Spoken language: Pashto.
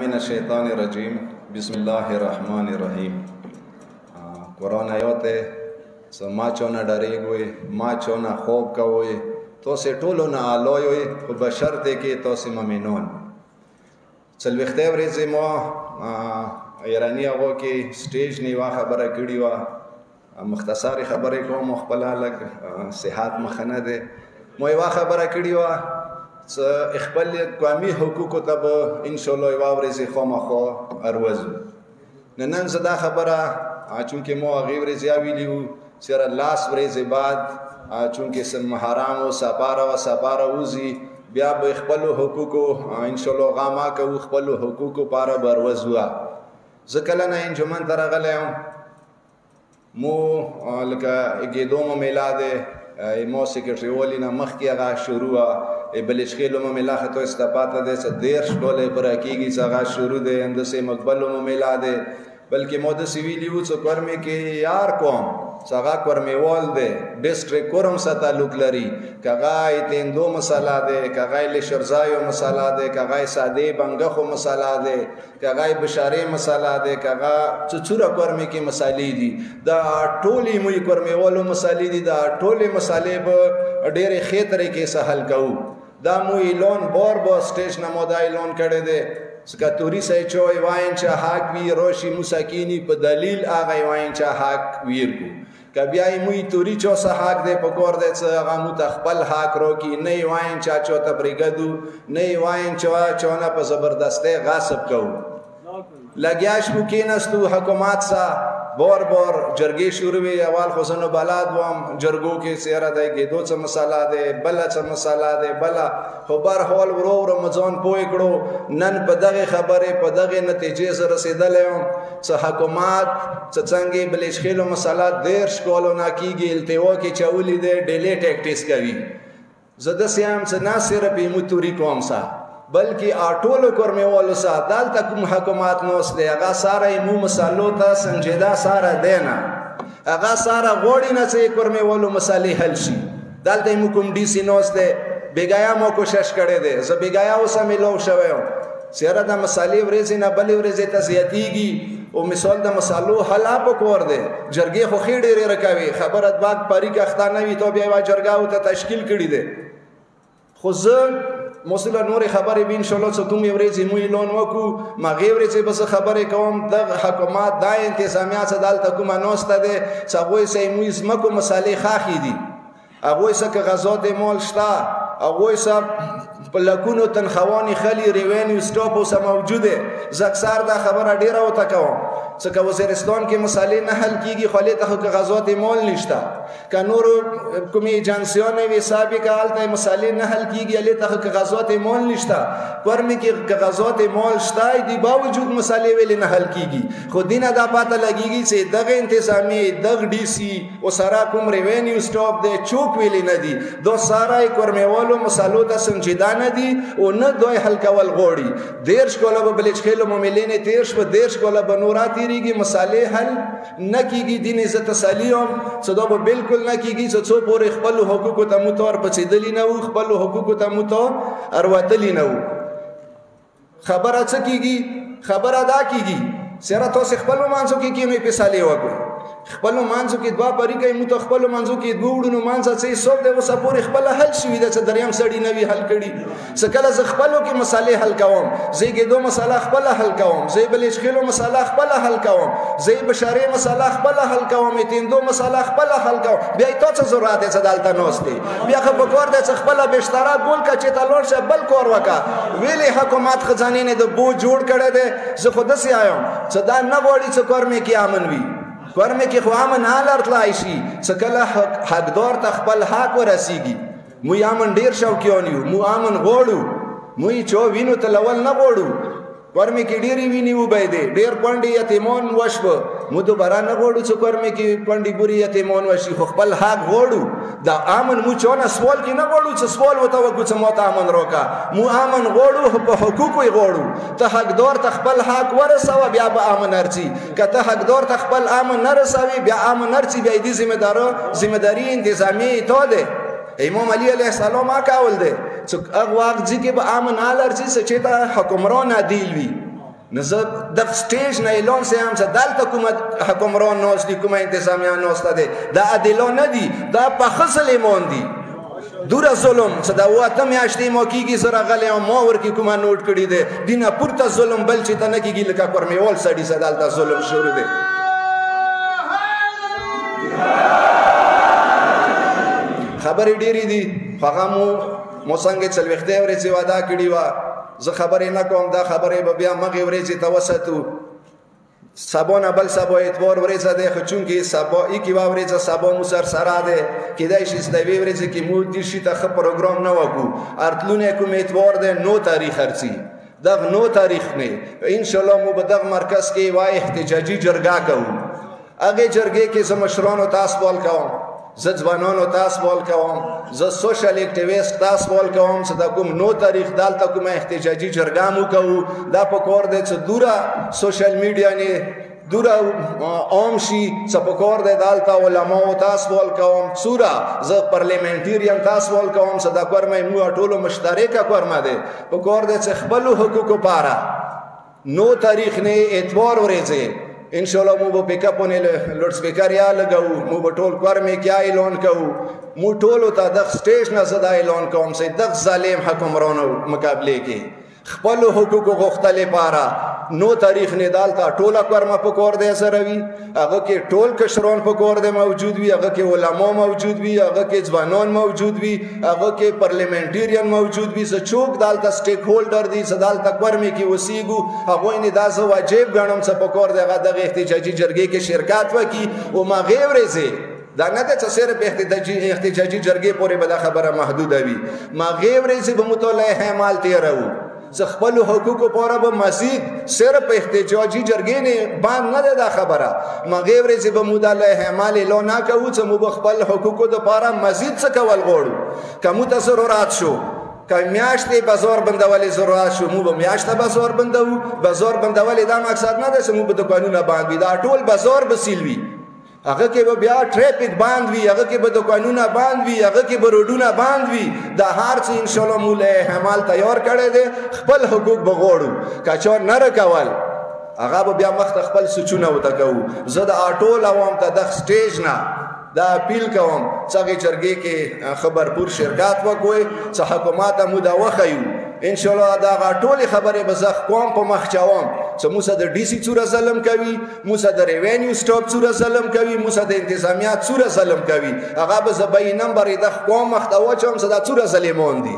من الشیطان الرجیم بسم الله الرحمن الرحیم. قرآن آیات ما چونه ډریږئ، ما چونه خوب کوئ، تاسې ټولو نه اعلی یئ، خو بشرطې کې تاسې مؤمنون. څلوېښتې ورځې ما ایراني هغو کې سټیج نه یوه خبره کړې وه، مختصرې خبرې کوم، خپله لږ صحت مخه نه دی. ما یوه خبره کړې وه خپل قومي حقوقو ته به انشاءالله یوه ورځې خامخا اروزو. نن زه دا خبره چونکې ما هغې ورځې ویلي وو سره لاس ورځې بعد چونکې محرم و سپاره و سپاره وځي بیا به خپلو حقوقو انشاءالله غاما کوو، خپلو حقوقو پاره به اروزو. زه کله نه انجمن ته راغلی یم، مو لکه ګیدو مو میله دی، ما سیکرټري والي نه مخکې هغه شروع وه. بلچخیلو مو میله خطو استپاته دی، څه 13 ډولې پوره کېږي چې هغه شروع دی. همداسې مقبلو مو میله دی، بلکې ما داسې ویلي وو چې کورمې کې یار کوم چې هغه کورمېوال دی، ډسټرک کورم سره تعلق لري، که هغه تیندو مسله دی، که هغه لشرزایو مسله دی، که هغه سادې بنګخو مسله دی، که هغه بشارې مسله دی، که هغه څوڅوره کورمې کې مسالې دي، دا ټولې موږ کورمېوالو مسالې دي. دا ټولې مسالې به ډېرې ښې طریقې سره حل کوو. دا مو اعلان بار بار سټیج نه مو دا اعلان کړی دی که توری سای چوی واین چه حق وی روشی موسکینی په دلیل آغای واین چه حق ویرگو که بیای موی توری چو سا حق دی پکور دی چه اغا مو تخبل حق رو کی نی واین چه چو تبریگدو نی واین چو نا پا زبردسته غاصب کو لگیاش مو کینستو حکومات سا بار بار جرګې شروع وي. اول خو زه نو بلد وم جرګو کې سیاره دی، ګېدو څه مسله دی، بله څه مسله دی، بله خو برحال ورو ورو مو ځان پوه کړو. نن په دغې خبرې په دغې نتیجې زه رسېدلی یم چې حکومت چې څنګه بلچخیلو مسله 13 کالو نه کېږي التوا کې چولی دی، ډیلې ټیکټیس کوي. زه داسې یم چې نه صرف یې توري کوم سه بلکې ټولو کورمېوالو سره دلته کوم حکومت ناست دی هغه سره یې مو مسلو ته سنجیده سره دی نه، هغه سره غواړي نه چې کورمېوالو مسلې حل شي. دلته یې مو کوم ډي سي ناست دی، بېګایا مو کوشش کړی دی. زه بېګایا اوسه میلاو شوی یم، سیاره د مسالې ورځې نه بلې ورځې ته زیاتېږي او مثال د مسالو حل پکور دی. جرګې خو ښې ډېرې رکوي، خبره باک پاریک اخته نه وي تو بیا یوه جرګه ورته تشکیل کړي دی. خو زه موسله نورې خبرې به انشاءالله چې کومې ورځې مو اعلان وکړو مغې ورځې به زه خبرې کوم. دغه حکومت دا انتظامیه چې دلته کومه ناسته دی چې هغوی سه یې موږ ځمکو مسالې خاښې دي، هغوی سه کاغذات مال شته، هغوی سه په لکونو تنخوانې خلي ریوینیو سټاپ اوسه موجود دی. زه اکثر دا خبره ډېره ورته کوم چې که وزیرستان کې مسالې نه حل کېږي خو هلې ته خو کاغذات مال نشته، که نورو کومې ایجنسیانې وي حساب یې که هلته مسالې نه حل کېږي هلې ته خو کاغذات مال نشته. کورمې کې کاغذات مال شته، د باوجود مسالې ولې نه حل کېږي. خو دې نه دا پته لګېږي چې دغه انتظامیې دغه ډي سي او سره کوم ریوینیو سټاپ دی چوک ویلې نه دي، دا ساره یې کورمېوالو مسالو ته سنجیده نه دي او نه دوی حل کول غواړي. 13 کاله به بلچخیلو معاملې نه تېر شوه، 13 کاله به نوره تېرېږي، مسالې حل نه کېږي. دې نه زه تسلي یم چې دا به بلکل نه کېږي چې څو پورې خپلو حقوقو ته مو ته ورپڅېدلي نه وو، خپلو حقوقو ته مو ته اروتلي نه وو. خبره څه کېږي؟ خبره دا کېږي سره تاسې خپلو منځو کې کېنئ فیصلې وکړئ. خپلو منځو کې دوه پریکه مو ته خپلو منځو کې دوه وړونو منځه څه حساب دی اوسه پورې خپله حل شوي ده چې دریم سړي نه وي حل کړي. څه کله زه خپلو کې مسالې حل کوم، زه یې ګېدو مسله خپله حل کوم، زه یې بلچخیلو مسله خپله حل کوم، زه یې بشارې مسله خپله حل کوم، یې تیندو مسله خپله حل کوم. بیا یې تا څه ضرورت دی چې دلته ناست دی؟ بیا خو پکار دی چې خپله بېشتره ګول کړه چې ته لاړ شه بل کار وکړه. ویلې حکومت خزانې نه د بوج جوړ کړی دی. زه خو داسې وایم چې دا نه غواړي چې کورمې کې امن وي. کورمې کې خو امن حالت تلای شي چې کله حقدار ته خپل حق ورسیږي. موږ امن ډېر شوقیان یو، موږ امن غواړو، موږ چا وینو ته لول نه غواړو. کورمې کې ډېرې وینې وبهېدې، ډېر کونډې یتیمان وشوه. موږ دوباره نه غواړو چې کورمې کې کونډې بورې یتیمان وشي، خو خپل حق غواړو. دا امن موږ چا نه سوال کې نه غواړو چې سوال ورته وکړو چې ما ته امن راکړه. موږ امن غواړو، په حقوقو یې غواړو. ته حقدار ته خپل حق ورسوه بیا به امن ارځي، که ته حقدار ته خپل امن نه رسوي بیا امن ارځي. بیا دې ذمهداري انتظامیې تا دی. امام علی علیه السلام کول دی چې هغه وخت چې به امن حال ارځي چې ته حکمران عادل وي. نو زه دغه سټیج نه اعلان سیم چې دلته کومه حکمران ناست دي، کومه انتظامیه ناسته دی، دا عادلان نه دي، دا پاخه ظالمان دي. دوره ظلم چې دا اوه اته میاشتې ما کېږي زه راغلی یم، ما ورکې کومه نوټ کړي دی، دینه پورته ظلم بل چې ته نه کېږي لکه کورمیوال سړي سه دلته ظلم شروع دی. خبرې ډېرې دي، خو هغه مو څنګه څلوېښتې ورځې وعده کړې وه، زه خبرې نه کوم، دا خبرې به بیا مغې ورځې ته وساتو. سبا نه بل سبا اتوار ورځ دی، خو چونکې سبا ایکې یوه ورځ سبا مو سره دی، کیدای شي چې د یوې ورځې کې مو دېرشي ته ښه پروګرام نه وکړو. ارتلونی کوم اتوار دی 9 تاریخ ارځي، دغه 9 تاریخ نه انشاءالله مو به دغه مرکز کې یوه احتجاجي جرګه کوو. هغې جرګې کې زه مشرانو ته سوال کوم، زه ځوانانو ته سوال کوم، زه سوشل اکټیویسټ ته سوال کوم چې د کوم 9 تاریخ دلته کومه احتجاجي جرګه مو کوو. دا پکار دی چې دوره سوشل میډیا نه دوره عام شي، چې پکار دی دلته علماو ته سوال کوم، څوره زه پارلیمنټیرین ته سوال کوم چې دا کورمه موږ ټولو مشترکه کورمه دی. پکار دی چې خپلو حقوقو پاره 9 تاریخ نه اتوار ورځې انشاءالله مو به پیکاپونه لوډ سپیکر یا لګو، مو به ټول کورمې کې اعلان کوو. مو ټولو ته دغه سټیج نه زه دا اعلان کوم چې دغه ظالم حکمرانو مقابلې کې خپلو حقوقو غوښتلو لپاره 9 تاریخ نه دلته ټوله کورمه په کور دی سره وي، هغه کې ټول کشران په کور دی موجود وي، هغه کې علما موجود وي، هغه کې ځوانان موجود وي، هغه کې پارلیمنټیرین موجود وي. چې څوک دلته سټیک هولډر دي چې دلته کورمې کې اوسېږو، هغوی نه دا زه واجب ګڼم چې په کور دی هغه دغه احتجاجي جرګې کې شرکت وکړي. او هغې ورځې دا نه ده چې صرف احتجاجي جرګې پورې به دا خبره محدوده وي، هغې ورځې به مطالعه اعمال تېروو چې خپلو حقوقو پاره به مزید صرف احتجاجي جرګې نه باندې نه ده دا خبره. هغې ورځې به مو دا اعمال اعلان نه کوو چې موږ به خپل حقوقو دپاره مزید څه کول غواړو. که مو ته ضرورت شو، که میاشتې بازار بندولې ضرورت شو، موږ به میاشته بازار بندوو. بازار بندولې دا مقصد نه دی چې موږ به دوکانونه بند وي، دا ټول بازار به سیل وي، هغه کې به بیا ټریفک بند وي، هغه کې به دوکانونه بند وي، هغه کې به روډونه بند وي. دا هر څه انشاءالله مو له احمال تیار کړی دی، خپل حقوق به غواړو. که چا نه رکول هغه به بیا مخته خپل سوچونه ورته کوو. زه د ټول عوام ته دغه سټیج نه دا اپیل کوم چې هغې جرګې کې خبرپور شرکت وکړئ، چې حکومت ته مو دا وښیو. انشاءالله دغه ټولې خبرې به زه قوم په مخ چوم چې موږ سره د ډي سي څوره ظلم کوي، موږ سره د ریوینیو سټاپ څوره ظلم کوي، موږ سره د انتظامیه څوره ظلم کوي. هغه به زه بیانم برې د قوم مخ ته واچوم چې دا څوره ظالمان دي.